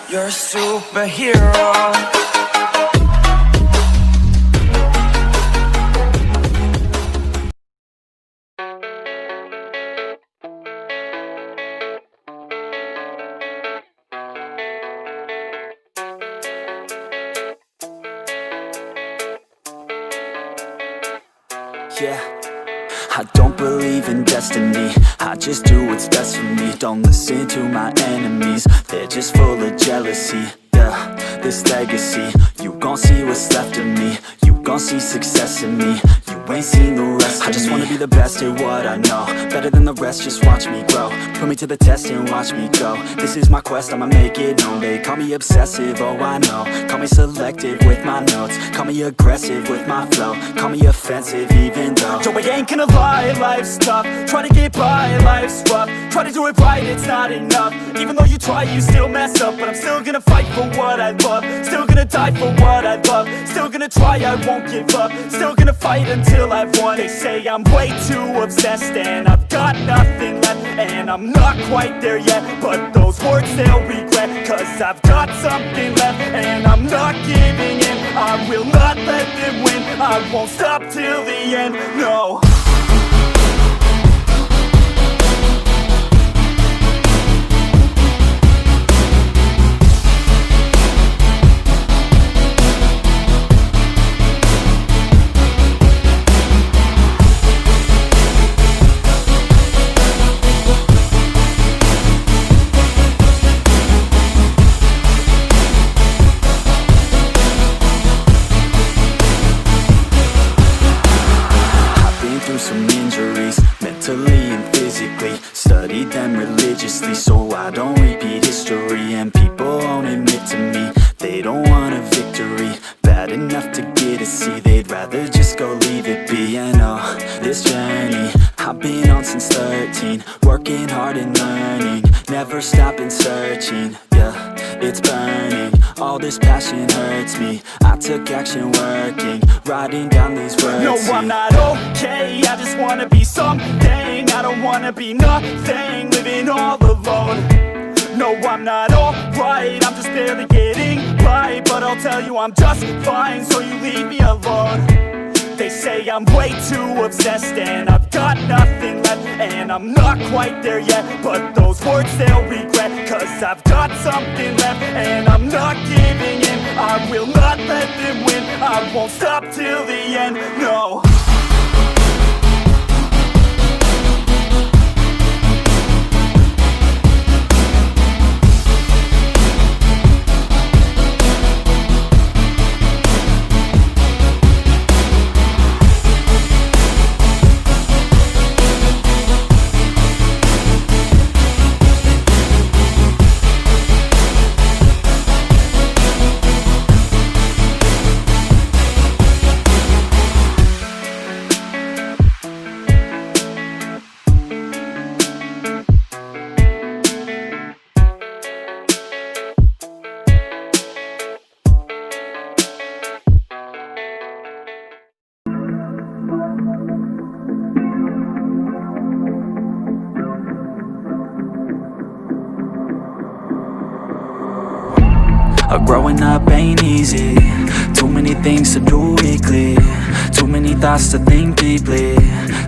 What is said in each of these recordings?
You're a superhero. Yeah, I don't believe in destiny, I just do what's best for me. Don't listen to my enemies, they're just full of jealousy. Yeah, this legacy, you gon' see what's left of me. You gon' see success in me, you ain't seen the rest of me. I just wanna be the best at what I know, better than the rest, just watch me grow. Put me to the test and watch me go. This is my quest, I'ma make it known. They call me obsessive, oh I know. Call me selective with my notes, call me aggressive with my flow. Call me offensive even though Joe, I ain't gonna lie, life's tough. Try to get by, life's rough. Try to do it right, it's not enough. Even though you try, you still mess up. But I'm still gonna fight for what I love, still gonna die for what I love, still gonna try, I won't give up, still gonna fight until I've won. They say I'm way too obsessed and I've got nothing left, and I'm not quite there yet, but those words they'll regret, cause I've got something left and I'm not giving in. I will not let them win, I won't stop till the end, no. Some injuries, mentally and physically. Studied them religiously so I don't repeat history. And people won't admit to me they don't want a victory bad enough to get a C. They'd rather just go leave it be. And oh, this journey I've been on since 13, working hard and learning, never stopping searching. Yeah, it's burning, all this passion hurts me. I took action working, writing down these words. No, I'm not okay, I just wanna be something. I don't wanna be nothing, living all alone. No, I'm not alright, I'm just barely getting by. But I'll tell you I'm just fine, so you leave me alone. They say I'm way too obsessed and I've got nothing left, and I'm not quite there yet, but those words they'll regret, cause I've got something left and I'm not giving in. I will not let them win, I won't stop till the end, no. Growing up ain't easy, too many things to do weekly, too many thoughts to think deeply,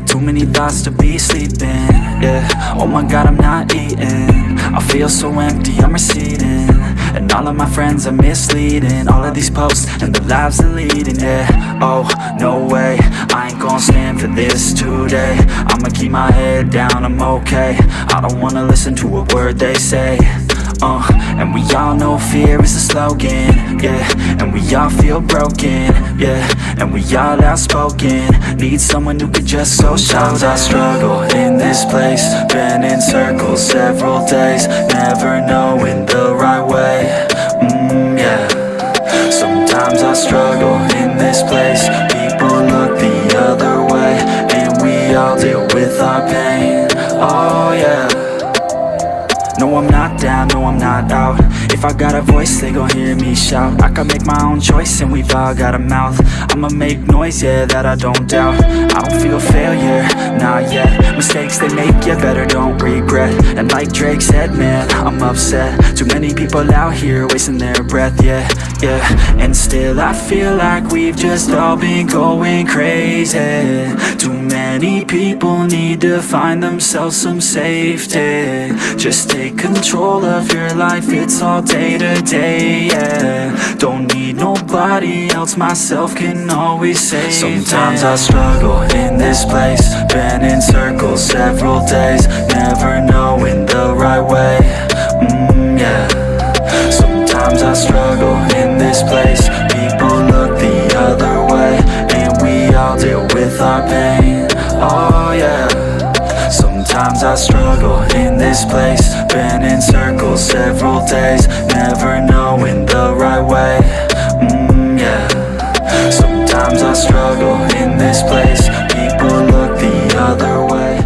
too many thoughts to be sleeping, yeah. Oh my god, I'm not eating, I feel so empty, I'm receding, and all of my friends are misleading. All of these posts and the lives they're leading, yeah. Oh, no way, I ain't gon' stand for this today. I'ma keep my head down, I'm okay, I don't wanna listen to a word they say. And we all know fear is a slogan, yeah. And we all feel broken, yeah. And we all outspoken, need someone who could just so sometimes I struggle in this place, been in circles several days, never knowing the right way, yeah. Sometimes I struggle in this place, people look the other way, and we all deal with our pain, oh yeah. No, I'm not down, no, I'm not out, out. If I got a voice, they gon' hear me shout. I can make my own choice and we've all got a mouth. I'ma make noise, yeah, that I don't doubt. I don't feel failure, not yet. Mistakes they make, you better don't regret. And like Drake said, man, I'm upset. Too many people out here wasting their breath, yeah, yeah. And still I feel like we've just all been going crazy. Too many people need to find themselves some safety. Just take control of your life, it's all day to day, yeah. Don't need nobody else, myself can always save. Sometimes I struggle in this place, been in circles several days, never knowing the right way, yeah. Sometimes I struggle in this place, people look the other way, and we all deal with our pain, oh yeah. Sometimes I struggle in this place, been in circles several days, never knowing the right way, yeah. Sometimes I struggle in this place, people look the other way.